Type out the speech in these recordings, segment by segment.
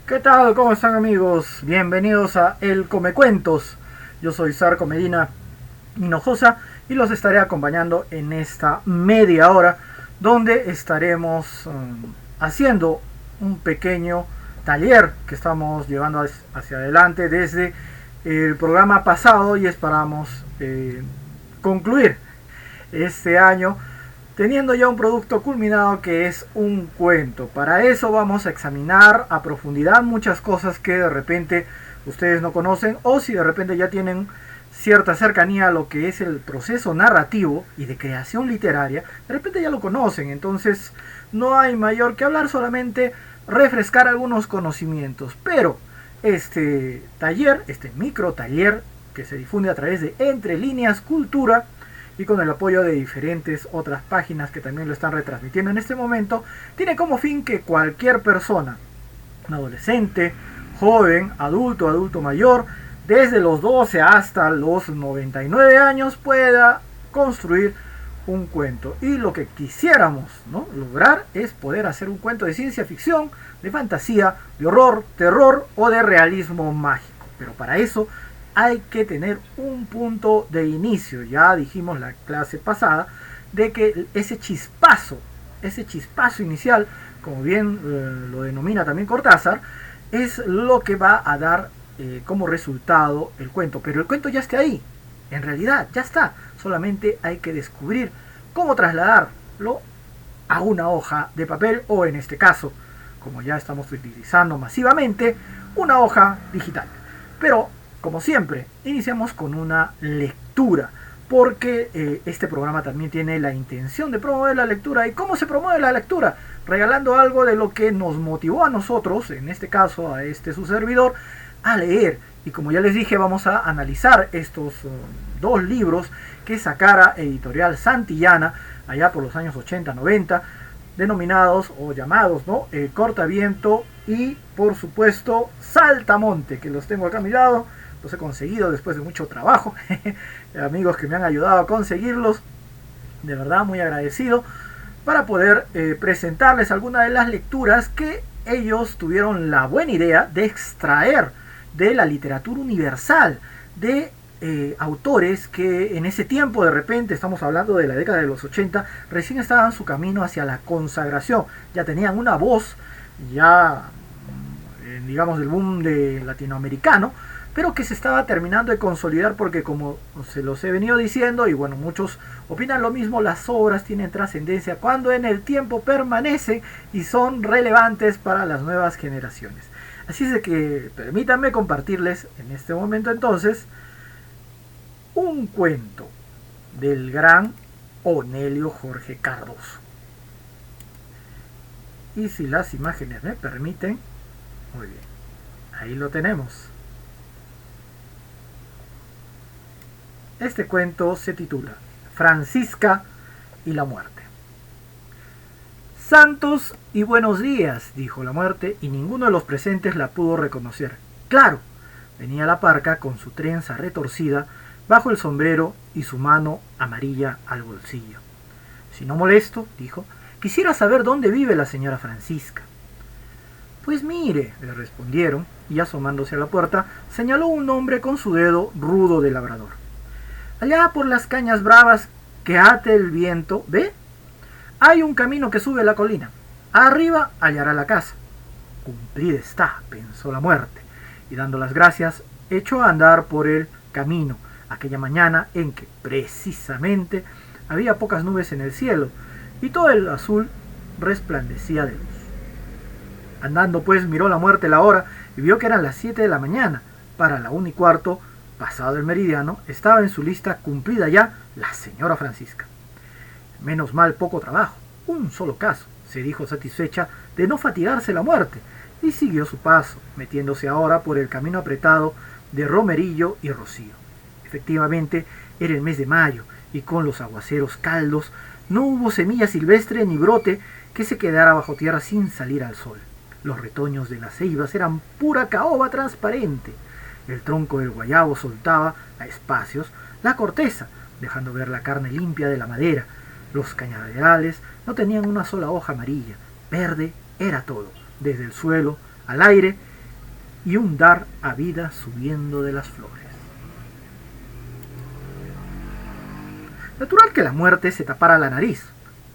¿Qué tal? ¿Cómo están amigos? Bienvenidos a El Comecuentos. Yo soy Sarco Medina Hinojosa y los estaré acompañando en esta media hora donde estaremos haciendo un pequeño taller que estamos llevando hacia adelante desde el programa pasado y esperamos concluir este año teniendo ya un producto culminado que es un cuento. Para eso vamos a examinar a profundidad muchas cosas que de repente ustedes no conocen, o si de repente ya tienen cierta cercanía a lo que es el proceso narrativo y de creación literaria, de repente ya lo conocen. Entonces no hay mayor que hablar, solamente refrescar algunos conocimientos. Pero este taller, este micro taller que se difunde a través de Entre Líneas Cultura y con el apoyo de diferentes otras páginas que también lo están retransmitiendo en este momento, tiene como fin que cualquier persona, un adolescente, joven, adulto, adulto mayor, desde los 12 hasta los 99 años, pueda construir un cuento. Y lo que quisiéramos, ¿no?, lograr es poder hacer un cuento de ciencia ficción, de fantasía, de horror, terror o de realismo mágico. Pero para eso hay que tener un punto de inicio. Ya dijimos la clase pasada de que ese chispazo inicial, como bien lo denomina también Cortázar, es lo que va a dar como resultado el cuento. Pero el cuento ya está ahí, en realidad ya está. Solamente hay que descubrir cómo trasladarlo a una hoja de papel, o en este caso, como ya estamos utilizando masivamente, una hoja digital. Pero como siempre, iniciamos con una lectura, porque este programa también tiene la intención de promover la lectura. ¿Y cómo se promueve la lectura? Regalando algo de lo que nos motivó a nosotros, en este caso a su servidor, a leer. Y como ya les dije, vamos a analizar estos dos libros que sacara Editorial Santillana allá por los años 80-90, denominados o llamados, ¿no?, Cortaviento y, por supuesto, Saltamonte, que los tengo acá a mi lado. Los he conseguido después de mucho trabajo. Amigos que me han ayudado a conseguirlos, de verdad muy agradecido, para poder presentarles algunas de las lecturas que ellos tuvieron la buena idea de extraer de la literatura universal, de autores que en ese tiempo, de repente, estamos hablando de la década de los 80, recién estaban su camino hacia la consagración. Ya tenían una voz, ya digamos del boom de latinoamericano, pero que se estaba terminando de consolidar, porque como se los he venido diciendo, y bueno, muchos opinan lo mismo, las obras tienen trascendencia cuando en el tiempo permanecen y son relevantes para las nuevas generaciones. Así es de que permítanme compartirles en este momento entonces un cuento del gran Onelio Jorge Cardoso. Y si las imágenes me permiten, muy bien, ahí lo tenemos. Este cuento se titula Francisca y la muerte. Santos y buenos días, dijo la muerte, y ninguno de los presentes la pudo reconocer. Claro, venía la parca con su trenza retorcida bajo el sombrero y su mano amarilla al bolsillo. Si no molesto, dijo, quisiera saber dónde vive la señora Francisca. Pues mire, le respondieron, y asomándose a la puerta, señaló un hombre con su dedo rudo de labrador. Allá por las cañas bravas que ate el viento, ¿ve? Hay un camino que sube la colina. Arriba hallará la casa. Cumplida está, pensó la muerte, y dando las gracias, echó a andar por el camino, aquella mañana en que, precisamente, había pocas nubes en el cielo, y todo el azul resplandecía de luz. Andando pues miró la muerte la hora, y vio que eran las 7 de la mañana, para la 1:15, pasado el meridiano, estaba en su lista cumplida ya la señora Francisca. Menos mal poco trabajo, un solo caso, se dijo satisfecha de no fatigarse la muerte, y siguió su paso, metiéndose ahora por el camino apretado de romerillo y rocío. Efectivamente, era el mes de mayo, y con los aguaceros caldos no hubo semilla silvestre ni brote que se quedara bajo tierra sin salir al sol. Los retoños de las ceibas eran pura caoba transparente. El tronco del guayabo soltaba a espacios la corteza, dejando ver la carne limpia de la madera. Los cañaverales no tenían una sola hoja amarilla. Verde era todo, desde el suelo al aire, y un dar a vida subiendo de las flores. Natural que la muerte se tapara la nariz.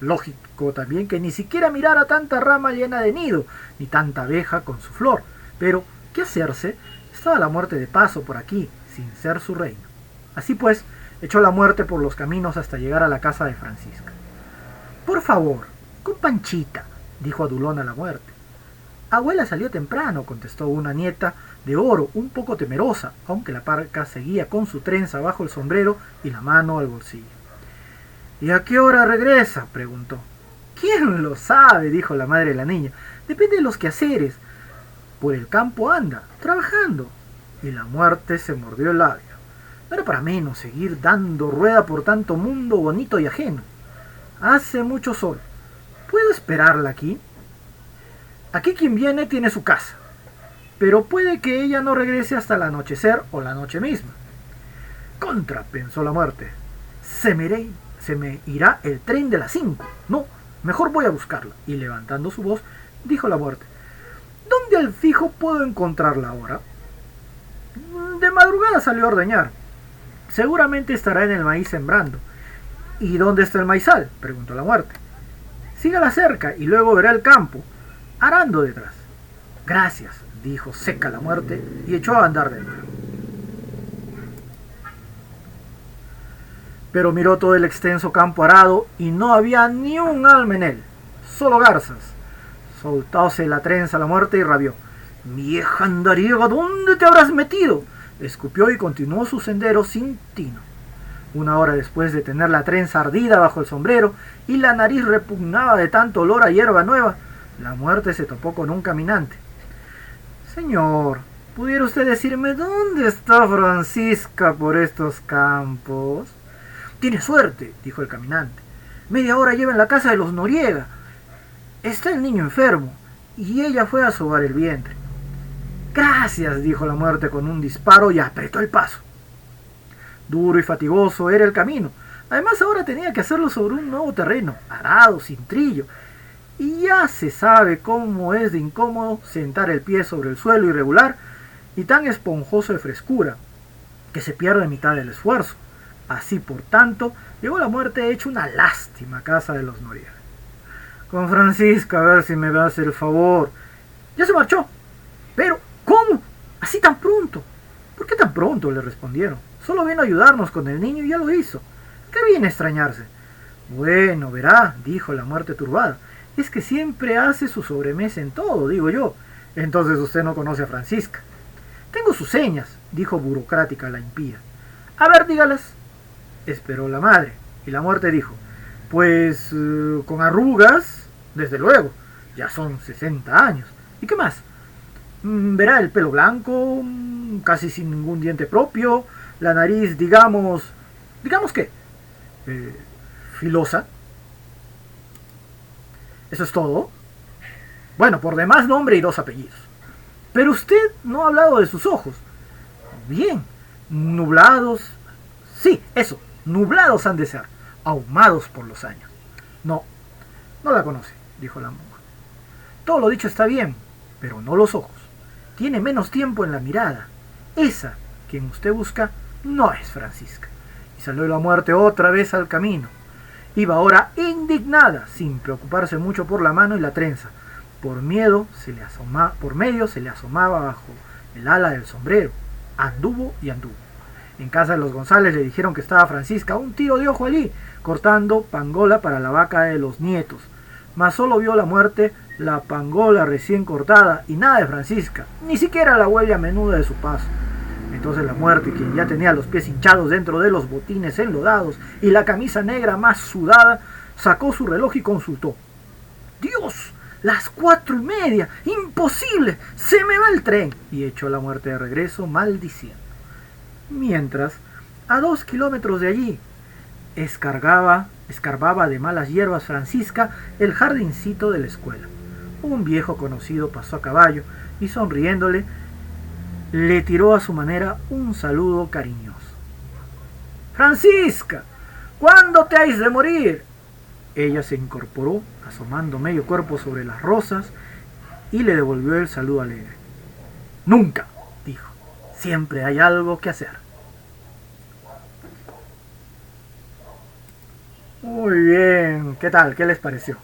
Lógico también que ni siquiera mirara tanta rama llena de nido, ni tanta abeja con su flor. Pero, ¿qué hacerse? Estaba la muerte de paso por aquí, sin ser su reino. Así pues, echó la muerte por los caminos hasta llegar a la casa de Francisca. Por favor, con Panchita, dijo adulona la muerte. Abuela salió temprano, contestó una nieta de oro, un poco temerosa, aunque la parca seguía con su trenza bajo el sombrero y la mano al bolsillo. ¿Y a qué hora regresa?, preguntó. ¿Quién lo sabe?, dijo la madre de la niña. Depende de los quehaceres. Por el campo anda, trabajando. Y la muerte se mordió el labio. No era para menos seguir dando rueda por tanto mundo bonito y ajeno. Hace mucho sol. ¿Puedo esperarla aquí? Aquí quien viene tiene su casa, pero puede que ella no regrese hasta el anochecer o la noche misma. Contra, pensó la muerte. Se me irá el tren de las 5. No, mejor voy a buscarla. Y levantando su voz, dijo la muerte. ¿Dónde al fijo puedo encontrarla ahora? De madrugada salió a ordeñar. Seguramente estará en el maíz sembrando. ¿Y dónde está el maizal?, preguntó la muerte. Sígala cerca y luego verá el campo, arando detrás. Gracias, dijo seca la muerte y echó a andar de nuevo. Pero miró todo el extenso campo arado y no había ni un alma en él, solo garzas. Soltóse la trenza la muerte y rabió. Vieja andariega, ¿dónde te habrás metido? Escupió y continuó su sendero sin tino. Una hora después de tener la trenza ardida bajo el sombrero y la nariz repugnaba de tanto olor a hierba nueva, la muerte se topó con un caminante. Señor, ¿pudiera usted decirme dónde está Francisca por estos campos? Tiene suerte, dijo el caminante. Media hora lleva en la casa de los Noriega. Está el niño enfermo y ella fue a sobar el vientre. Gracias, dijo la muerte con un disparo y apretó el paso. Duro y fatigoso era el camino. Además ahora tenía que hacerlo sobre un nuevo terreno, arado, sin trillo. Y ya se sabe cómo es de incómodo sentar el pie sobre el suelo irregular y tan esponjoso de frescura, que se pierde mitad del esfuerzo. Así, por tanto, llegó la muerte hecho una lástima a casa de los Noriega. Con Francisca, a ver si me das el favor. Ya se marchó. Pero, ¿cómo? ¿Así tan pronto? ¿Por qué tan pronto?, le respondieron. Solo vino a ayudarnos con el niño y ya lo hizo. ¿Qué viene a extrañarse? Bueno, verá, dijo la muerte turbada. Es que siempre hace su sobremesa en todo, digo yo. Entonces usted no conoce a Francisca. Tengo sus señas, dijo burocrática la impía. A ver, dígalas. Esperó la madre, y la muerte dijo, pues con arrugas, desde luego, ya son 60 años. ¿Y qué más? Verá el pelo blanco, casi sin ningún diente propio, la nariz, digamos qué, filosa. ¿Eso es todo? Bueno, por demás nombre y 2 apellidos. Pero usted no ha hablado de sus ojos. Bien, nublados. Sí, eso, nublados han de ser, ahumados por los años. No la conoce, dijo la monja. Todo lo dicho está bien, pero no los ojos. Tiene menos tiempo en la mirada. Esa, quien usted busca, no es Francisca. Y salió la muerte otra vez al camino. Iba ahora indignada, sin preocuparse mucho por la mano y la trenza. Por medio se le asomaba bajo el ala del sombrero. Anduvo y anduvo. En casa de los González le dijeron que estaba Francisca, un tiro de ojo allí, cortando pangola para la vaca de los nietos. Mas solo vio la muerte la pangola recién cortada y nada de Francisca, ni siquiera la huella menuda de su paso. Entonces la muerte, quien ya tenía los pies hinchados dentro de los botines enlodados y la camisa negra más sudada, sacó su reloj y consultó. ¡Dios! ¡Las 4:30! ¡Imposible! ¡Se me va el tren! Y echó la muerte de regreso maldiciendo. Mientras, a 2 kilómetros de allí, escarbaba de malas hierbas Francisca el jardincito de la escuela. Un viejo conocido pasó a caballo y sonriéndole, le tiró a su manera un saludo cariñoso. ¡Francisca! ¿Cuándo te has de morir? Ella se incorporó, asomando medio cuerpo sobre las rosas, y le devolvió el saludo alegre. Nunca, dijo. Siempre hay algo que hacer. Muy bien, ¿qué tal? ¿Qué les pareció?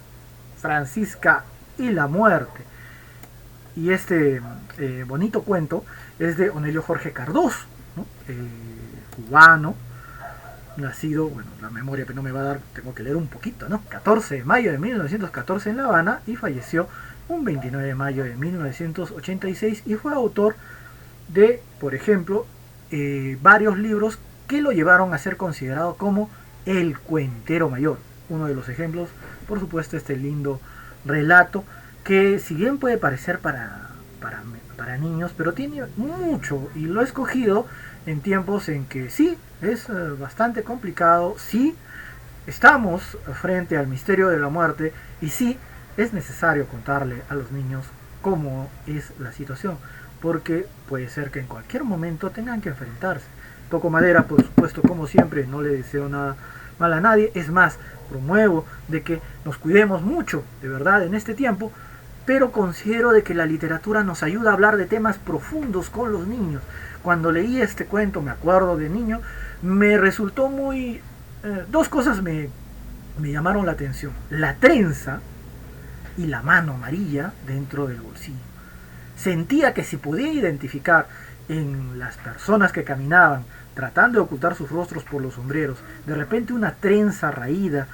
Francisca y la muerte. Y este bonito cuento es de Onelio Jorge Cardoso, ¿no? Cubano, nacido, bueno, la memoria que no me va a dar, tengo que leer un poquito, ¿no? 14 de mayo de 1914 en La Habana y falleció un 29 de mayo de 1986 y fue autor de, por ejemplo, varios libros que lo llevaron a ser considerado como el cuentero mayor. Uno de los ejemplos, por supuesto, este lindo relato que si bien puede parecer para niños, pero tiene mucho y lo he escogido en tiempos en que sí, es bastante complicado, sí, estamos frente al misterio de la muerte y sí, es necesario contarle a los niños cómo es la situación, porque puede ser que en cualquier momento tengan que enfrentarse. Toco madera, por supuesto, como siempre, no le deseo nada mal a nadie, es más, promuevo de que nos cuidemos mucho, de verdad, en este tiempo, pero considero de que la literatura nos ayuda a hablar de temas profundos con los niños. Cuando leí este cuento, me acuerdo de niño, me resultó muy... dos cosas me llamaron la atención. La trenza y la mano amarilla dentro del bolsillo. Sentía que si podía identificar en las personas que caminaban tratando de ocultar sus rostros por los sombreros, de repente una trenza raída,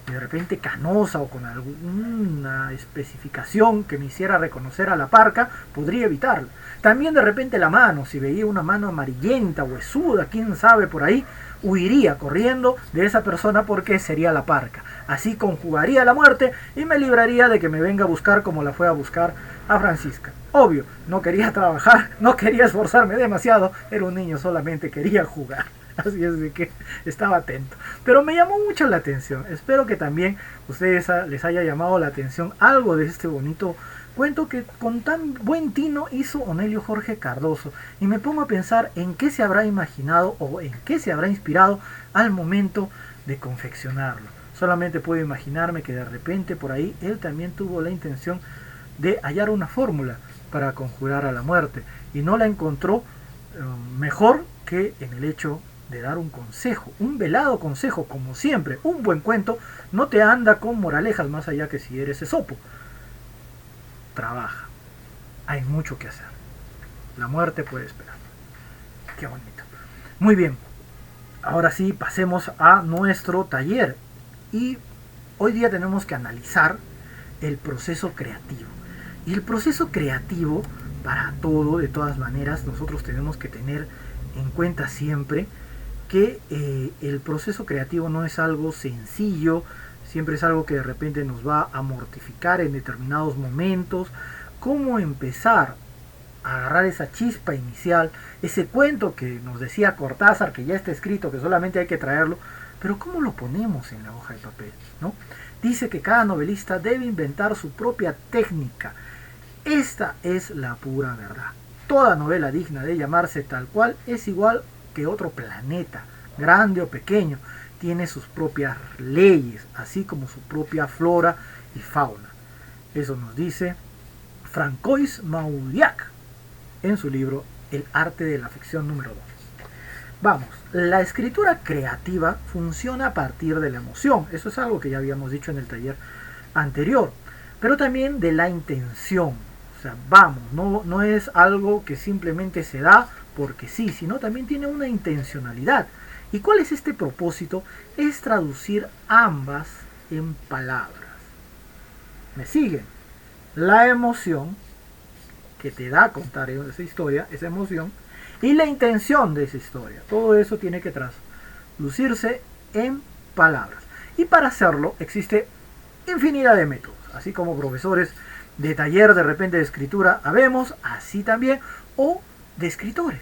y de repente canosa o con alguna especificación que me hiciera reconocer a la parca, podría evitarlo. También de repente la mano, si veía una mano amarillenta, huesuda, quién sabe por ahí, huiría corriendo de esa persona porque sería la parca. Así conjugaría la muerte y me libraría de que me venga a buscar como la fue a buscar a Francisca. Obvio, no quería trabajar, no quería esforzarme demasiado, era un niño, solamente quería jugar. Así es de que estaba atento. Pero me llamó mucho la atención. Espero que también ustedes les haya llamado la atención algo de este bonito cuento que con tan buen tino hizo Onelio Jorge Cardoso. Y me pongo a pensar en qué se habrá imaginado o en qué se habrá inspirado al momento de confeccionarlo. Solamente puedo imaginarme que de repente por ahí él también tuvo la intención de hallar una fórmula para conjurar a la muerte. Y no la encontró mejor que en el hecho de dar un consejo, un velado consejo, como siempre. Un buen cuento no te anda con moralejas más allá que si eres esopo. Trabaja, hay mucho que hacer, la muerte puede esperar. Qué bonito. Muy bien, ahora sí pasemos a nuestro taller y hoy día tenemos que analizar el proceso creativo. Y el proceso creativo, para todo, de todas maneras, nosotros tenemos que tener en cuenta siempre que el proceso creativo no es algo sencillo, siempre es algo que de repente nos va a mortificar en determinados momentos. ¿Cómo empezar a agarrar esa chispa inicial, ese cuento que nos decía Cortázar, que ya está escrito, que solamente hay que traerlo, pero cómo lo ponemos en la hoja de papel, ¿no? Dice que cada novelista debe inventar su propia técnica. Esta es la pura verdad. Toda novela digna de llamarse tal cual es igual que otro planeta, grande o pequeño, tiene sus propias leyes, así como su propia flora y fauna. Eso nos dice Francois Mauliac en su libro El arte de la ficción número 2. Vamos, la escritura creativa funciona a partir de la emoción, eso es algo que ya habíamos dicho en el taller anterior, pero también de la intención. O sea, vamos, no es algo que simplemente se da porque sí, sino también tiene una intencionalidad. ¿Y cuál es este propósito? Es traducir ambas en palabras. ¿Me siguen? La emoción que te da contar esa historia, esa emoción, y la intención de esa historia. Todo eso tiene que traducirse en palabras. Y para hacerlo existe infinidad de métodos, así como profesores de taller de repente de escritura habemos, así también, o de escritores,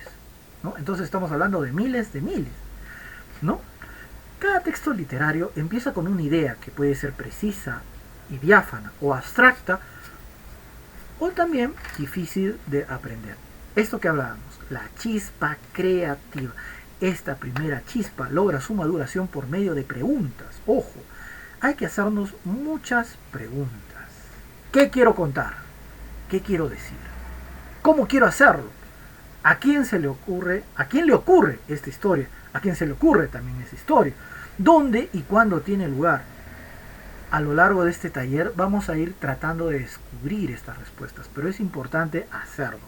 ¿no? Entonces estamos hablando de miles, ¿no? Cada texto literario empieza con una idea que puede ser precisa y diáfana o abstracta o también difícil de aprender. Esto que hablábamos, la chispa creativa. Esta primera chispa logra su maduración por medio de preguntas. Ojo, hay que hacernos muchas preguntas. ¿Qué quiero contar? ¿Qué quiero decir? ¿Cómo quiero hacerlo? ¿A quién se le ocurre? ¿A quién le ocurre esta historia? ¿A quién se le ocurre también esa historia? ¿Dónde y cuándo tiene lugar? A lo largo de este taller vamos a ir tratando de descubrir estas respuestas, pero es importante hacerlo.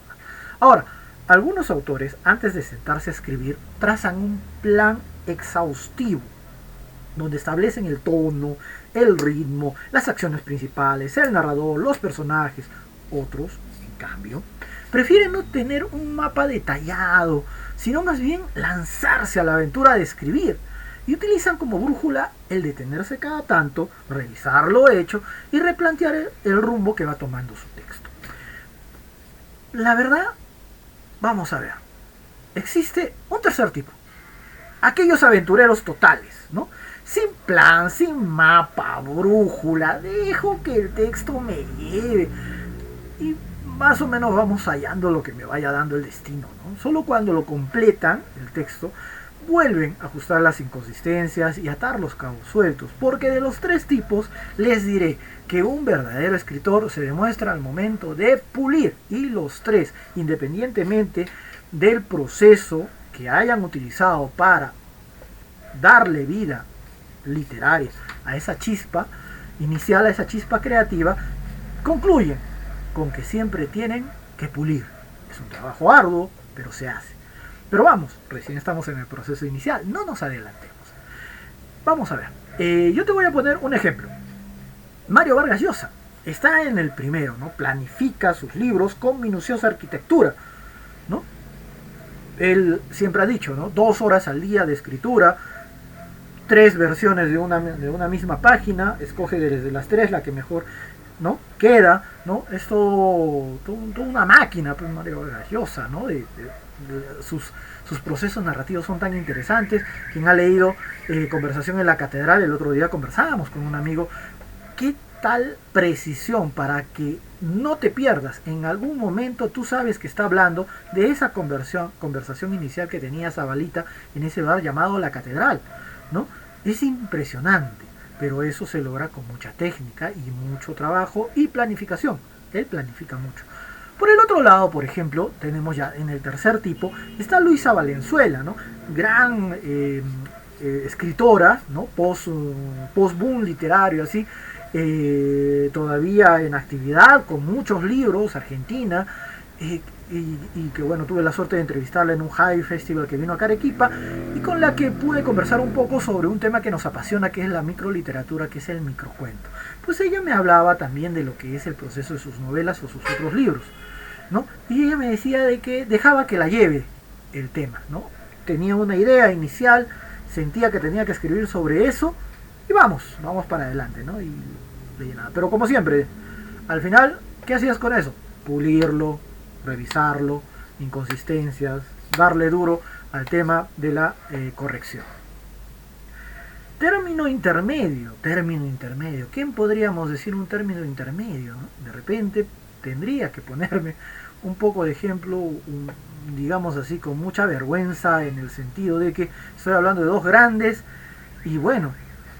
Ahora, algunos autores, antes de sentarse a escribir, trazan un plan exhaustivo, donde establecen el tono, el ritmo, las acciones principales, el narrador, los personajes. Otros, en cambio, prefieren no tener un mapa detallado, sino más bien lanzarse a la aventura de escribir, y utilizan como brújula el detenerse cada tanto, revisar lo hecho y replantear el rumbo que va tomando su texto. La verdad, vamos a ver, existe un tercer tipo, aquellos aventureros totales, ¿no? Sin plan, sin mapa, brújula, dejo que el texto me lleve y más o menos vamos hallando lo que me vaya dando el destino, ¿no? Solo cuando lo completan el texto vuelven a ajustar las inconsistencias y atar los cabos sueltos, porque de los tres tipos les diré que un verdadero escritor se demuestra al momento de pulir, y los tres, independientemente del proceso que hayan utilizado para darle vida literaria a esa chispa inicial, a esa chispa creativa, concluyen con que siempre tienen que pulir. Es un trabajo arduo, pero se hace. Pero vamos, recién estamos en el proceso inicial, no nos adelantemos. Vamos a ver, yo te voy a poner un ejemplo. Mario Vargas Llosa está en el primero, ¿no? Planifica sus libros con minuciosa arquitectura, ¿no? Él siempre ha dicho, ¿no? 2 horas al día de escritura, 3 versiones de una misma página, escoge desde las 3 la que mejor, ¿no? Queda, ¿no? Es todo una máquina, pues, Mario Vargas Llosa, ¿no? Sus procesos narrativos son tan interesantes. Quien ha leído Conversación en la Catedral, el otro día conversábamos con un amigo, qué tal precisión para que no te pierdas. En algún momento tú sabes que está hablando de esa conversación inicial que tenía Zabalita en ese bar llamado La Catedral, ¿no? Es impresionante, pero eso se logra con mucha técnica y mucho trabajo y planificación. Él planifica mucho. Por el otro lado, por ejemplo, tenemos ya en el tercer tipo, está Luisa Valenzuela, ¿no? Gran escritora, ¿no? Post-boom literario, así, todavía en actividad, con muchos libros, argentina, y que bueno, tuve la suerte de entrevistarla en un High Festival que vino a Arequipa, y con la que pude conversar un poco sobre un tema que nos apasiona, que es la microliteratura, que es el microcuento. Pues ella me hablaba también de lo que es el proceso de sus novelas o sus otros libros, ¿no? Y ella me decía de que dejaba que la lleve el tema, ¿no? Tenía una idea inicial, sentía que tenía que escribir sobre eso, y vamos para adelante, ¿no? Y nada. Pero como siempre, al final, ¿qué hacías con eso? Pulirlo, revisarlo, inconsistencias, darle duro al tema de la corrección. Término intermedio. ¿Quién podríamos decir un término intermedio, ¿no? De repente tendría que ponerme un poco de ejemplo, digamos así, con mucha vergüenza, en el sentido de que estoy hablando de dos grandes, y bueno,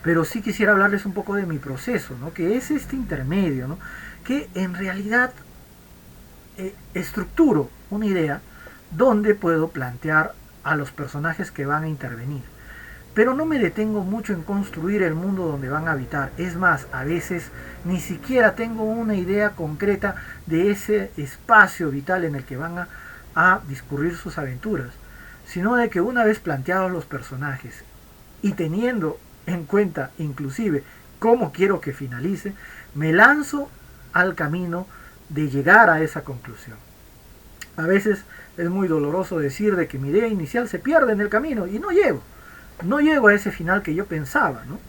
pero sí quisiera hablarles un poco de mi proceso, ¿no? Que es este intermedio, ¿no? Que en realidad estructuro una idea donde puedo plantear a los personajes que van a intervenir, pero no me detengo mucho en construir el mundo donde van a habitar. Es más, a veces ni siquiera tengo una idea concreta de ese espacio vital en el que van a discurrir sus aventuras, sino de que una vez planteados los personajes y teniendo en cuenta inclusive cómo quiero que finalice, me lanzo al camino de llegar a esa conclusión. A veces es muy doloroso decir de que mi idea inicial se pierde en el camino y no llego a ese final que yo pensaba, ¿no?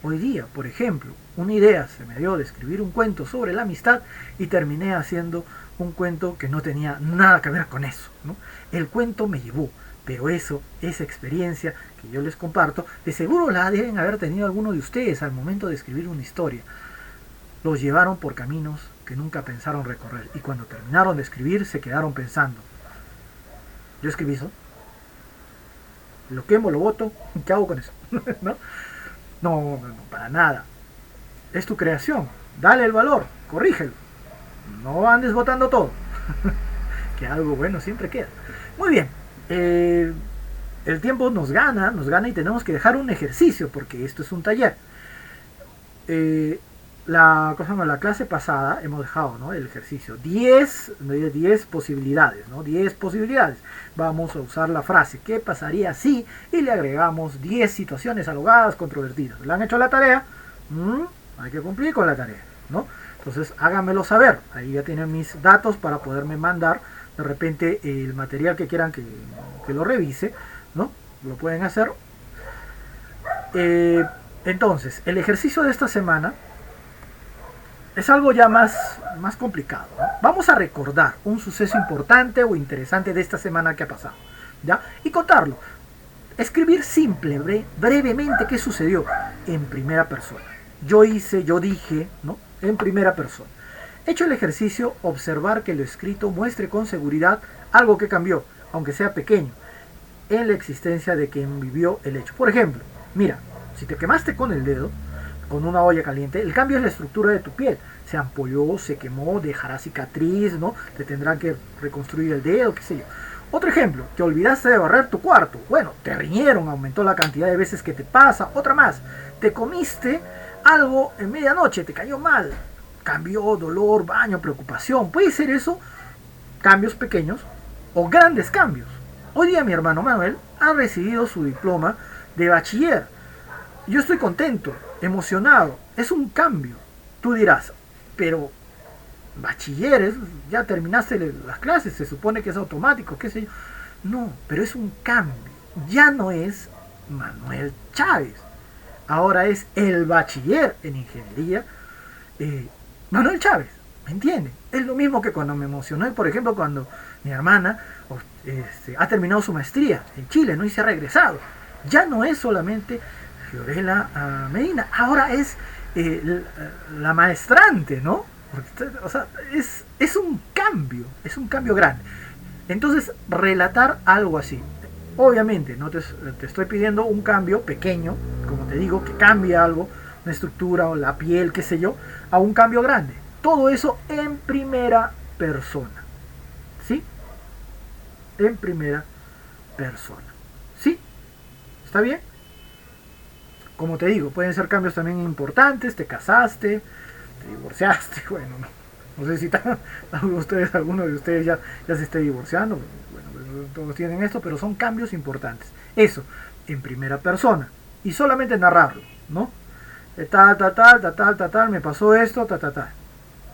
Hoy día, por ejemplo, una idea se me dio de escribir un cuento sobre la amistad y terminé haciendo un cuento que no tenía nada que ver con eso, ¿no? El cuento me llevó, pero esa experiencia que yo les comparto, de seguro la deben haber tenido algunos de ustedes al momento de escribir una historia. Los llevaron por caminos que nunca pensaron recorrer, y cuando terminaron de escribir se quedaron pensando: ¿yo escribí eso? ¿Lo quemo, lo boto? ¿Qué hago con eso? ¿No? No, para nada. Es tu creación, dale el valor, corrígelo, no andes botando todo. que algo bueno siempre queda. Muy bien, el tiempo nos gana y tenemos que dejar un ejercicio porque esto es un taller. La clase pasada hemos dejado, ¿no?, el ejercicio 10 posibilidades, ¿no? 10 posibilidades. Vamos a usar la frase ¿qué pasaría si? Y le agregamos 10 situaciones alogadas, controvertidas. ¿Le han hecho la tarea? Hay que cumplir con la tarea, ¿no? Entonces háganmelo saber. Ahí ya tienen mis datos para poderme mandar de repente el material que quieran que lo revise, ¿no? Lo pueden hacer. Entonces, el ejercicio de esta semana es algo ya más complicado, ¿no? Vamos a recordar un suceso importante o interesante de esta semana que ha pasado, ¿ya? Y contarlo. Escribir simple, brevemente qué sucedió en primera persona. Yo hice, yo dije, ¿no? En primera persona. Hecho el ejercicio, observar que lo escrito muestre con seguridad algo que cambió, aunque sea pequeño, en la existencia de quien vivió el hecho. Por ejemplo, mira, si te quemaste con el dedo, con una olla caliente, el cambio es la estructura de tu piel. Se ampolló, se quemó, dejará cicatriz, ¿no? Te tendrán que reconstruir el dedo, qué sé yo. Otro ejemplo, te olvidaste de barrer tu cuarto. Bueno, te riñeron, aumentó la cantidad de veces que te pasa. Otra más, te comiste algo en medianoche, te cayó mal. Cambió, dolor, baño, preocupación. Puede ser eso, cambios pequeños o grandes cambios. Hoy día mi hermano Manuel ha recibido su diploma de bachiller. Yo estoy contento, emocionado, es un cambio. Tú dirás, pero bachilleres, ya terminaste las clases, se supone que es automático, qué sé yo. No, pero es un cambio. Ya no es Manuel Chávez, ahora es el bachiller en ingeniería Manuel Chávez, ¿me entiende? Es lo mismo que cuando me emocioné, por ejemplo, cuando mi hermana ha terminado su maestría en Chile, ¿no? Y se ha regresado. Ya no es solamente Fiorella Medina, ahora es la maestrante, ¿no? Porque, o sea, es un cambio grande. Entonces, relatar algo así, obviamente, no te estoy pidiendo un cambio pequeño, como te digo, que cambie algo, una estructura o la piel, qué sé yo, a un cambio grande. Todo eso en primera persona, ¿sí? En primera persona, ¿sí? ¿Está bien? Como te digo, pueden ser cambios también importantes. Te casaste, te divorciaste, bueno, no sé si alguno de ustedes ya se esté divorciando. Bueno, todos tienen esto, pero son cambios importantes. Eso, en primera persona. Y solamente narrarlo, ¿no? Tal, me pasó esto, tal.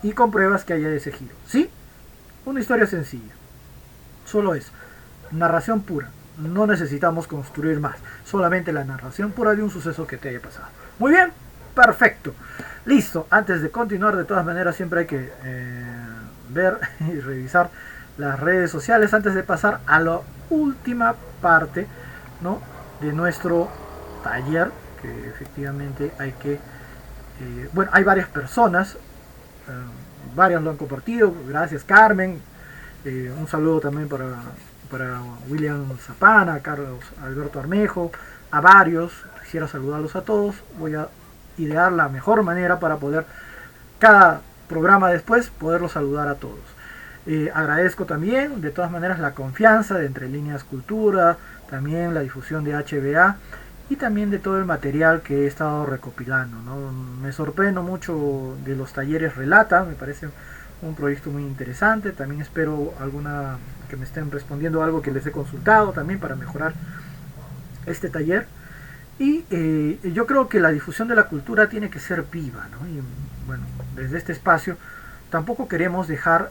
Y compruebas que haya ese giro, ¿sí? Una historia sencilla. Solo eso. Narración pura. No necesitamos construir más, solamente la narración pura de un suceso que te haya pasado. Muy bien, perfecto, listo. Antes de continuar, de todas maneras siempre hay que ver y revisar las redes sociales antes de pasar a la última parte, ¿no?, de nuestro taller, que efectivamente hay que bueno, hay varias personas, varias lo han compartido. Gracias, Carmen. Un saludo también para William Zapana, Carlos Alberto Armejo, a varios. Quisiera saludarlos a todos. Voy a idear la mejor manera para poder, cada programa después, poderlos saludar a todos. Agradezco también, de todas maneras, la confianza de Entre Líneas Cultura, también la difusión de HBA y también de todo el material que he estado recopilando, ¿no? Me sorprendo mucho de los talleres Relata, me parece un proyecto muy interesante. También espero que me estén respondiendo algo que les he consultado también para mejorar este taller. Y yo creo que la difusión de la cultura tiene que ser viva, ¿no? Y bueno, desde este espacio tampoco queremos dejar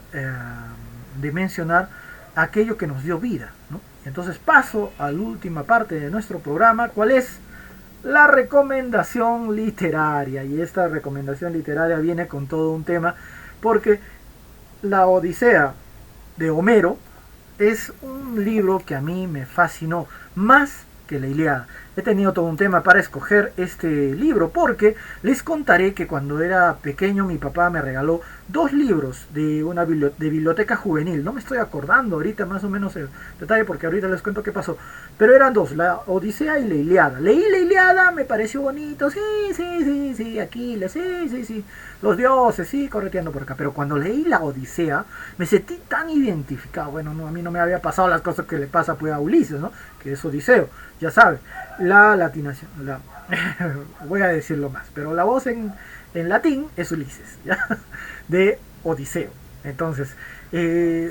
de mencionar aquello que nos dio vida, ¿no? Entonces paso a la última parte de nuestro programa, ¿cuál es? La recomendación literaria. Y esta recomendación literaria viene con todo un tema, porque la Odisea de Homero es un libro que a mí me fascinó más que la Ilíada. he tenido todo un tema para escoger este libro, porque les contaré que cuando era pequeño mi papá me regaló 2 libros de una biblioteca juvenil. No me estoy acordando ahorita más o menos el detalle, porque ahorita les cuento qué pasó. Pero eran 2, la Odisea y la Ilíada. Leí la Ilíada, me pareció bonito, sí, Aquiles, sí, los dioses, sí, correteando por acá. Pero cuando leí la Odisea, me sentí tan identificado. Bueno, no, a mí no me había pasado las cosas que le pasa pues a Ulises, ¿no? Que es Odiseo, ya saben. La latinación, voy a decirlo más, pero la voz en latín es Ulises, ¿ya? De Odiseo. Entonces,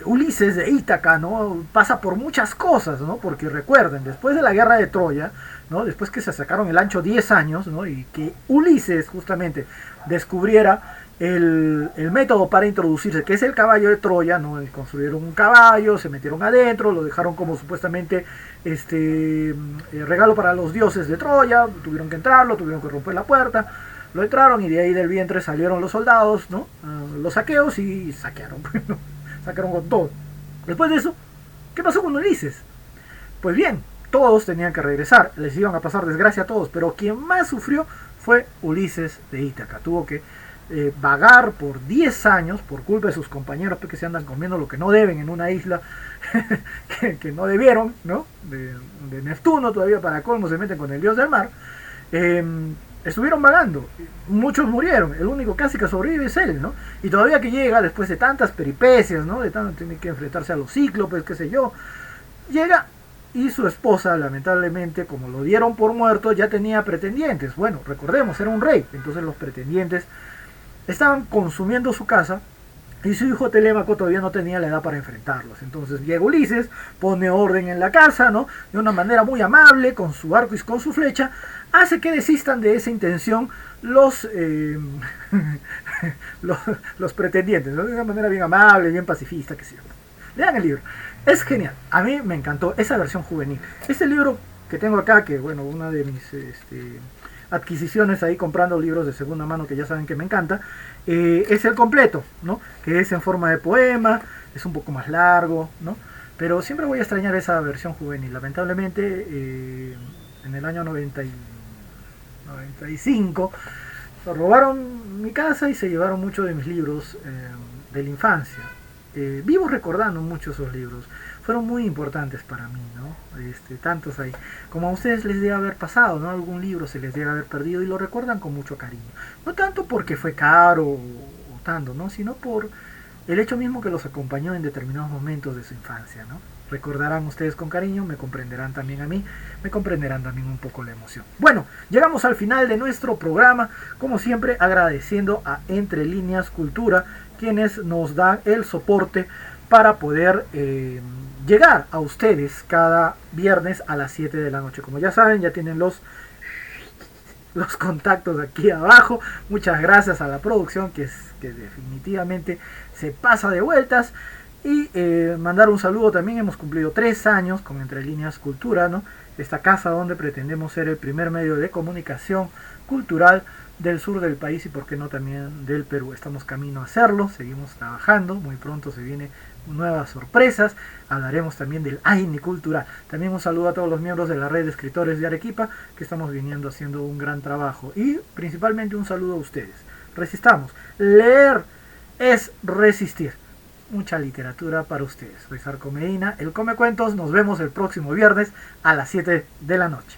Ulises de Ítaca, ¿no? Pasa por muchas cosas, ¿no? Porque recuerden, después de la guerra de Troya, ¿no? Después que se sacaron el ancho 10 años, ¿no? Y que Ulises justamente descubriera el método para introducirse, que es el caballo de Troya, ¿no? Construyeron un caballo, se metieron adentro, lo dejaron como supuestamente regalo para los dioses de Troya, tuvieron que entrarlo, tuvieron que romper la puerta, lo entraron y de ahí del vientre salieron los soldados, ¿no? Los saqueos y saquearon, sacaron con todo. Después de eso, ¿qué pasó con Ulises? Pues bien, todos tenían que regresar, les iban a pasar desgracia a todos, pero quien más sufrió fue Ulises de Ítaca. Tuvo que vagar por 10 años por culpa de sus compañeros que se andan comiendo lo que no deben en una isla que no debieron, ¿no? De Neptuno, todavía para colmo se meten con el dios del mar. Estuvieron vagando, muchos murieron, el único casi que sobrevive es él, ¿no? Y todavía que llega después de tantas peripecias, ¿no? De tanto tiene que enfrentarse a los cíclopes, qué sé yo, llega y su esposa, lamentablemente, como lo dieron por muerto, ya tenía pretendientes. Bueno, recordemos, era un rey, entonces los pretendientes estaban consumiendo su casa y su hijo Telémaco todavía no tenía la edad para enfrentarlos. Entonces llega Ulises, pone orden en la casa, ¿no? De una manera muy amable, con su arco y con su flecha, hace que desistan de esa intención los pretendientes, ¿no? De una manera bien amable, bien pacifista, que sí. Lean el libro, es genial, a mí me encantó esa versión juvenil. Este libro que tengo acá, que bueno, una de mis adquisiciones ahí comprando libros de segunda mano, que ya saben que me encanta, es el completo, ¿no? Que es en forma de poema, es un poco más largo, ¿no? Pero siempre voy a extrañar esa versión juvenil. Lamentablemente, en el año 95 robaron mi casa y se llevaron muchos de mis libros de la infancia. Vivo recordando mucho esos libros, fueron muy importantes para mí, ¿no? Tantos ahí, como a ustedes les debe haber pasado, ¿no? Algún libro se les debe haber perdido y lo recuerdan con mucho cariño, no tanto porque fue caro o tanto, ¿no? Sino por el hecho mismo que los acompañó en determinados momentos de su infancia, ¿no? Recordarán ustedes con cariño, me comprenderán también a mí, me comprenderán también un poco la emoción. Bueno, llegamos al final de nuestro programa, como siempre agradeciendo a Entre Líneas Cultura, quienes nos dan el soporte para poder llegar a ustedes cada viernes a las 7 de la noche. Como ya saben, ya tienen los contactos aquí abajo. Muchas gracias a la producción que definitivamente se pasa de vueltas. Y mandar un saludo también, hemos cumplido 3 años con Entre Líneas Cultura, ¿no? Esta casa donde pretendemos ser el primer medio de comunicación cultural del sur del país y por qué no también del Perú. Estamos camino a hacerlo, seguimos trabajando, muy pronto se vienen nuevas sorpresas, hablaremos también del AINE Cultural. También un saludo a todos los miembros de la red de escritores de Arequipa, que estamos viniendo haciendo un gran trabajo, y principalmente un saludo a ustedes. Resistamos, leer es resistir. Mucha literatura para ustedes. Soy Sarco Medina, el Come Cuentos. Nos vemos el próximo viernes a las 7 de la noche.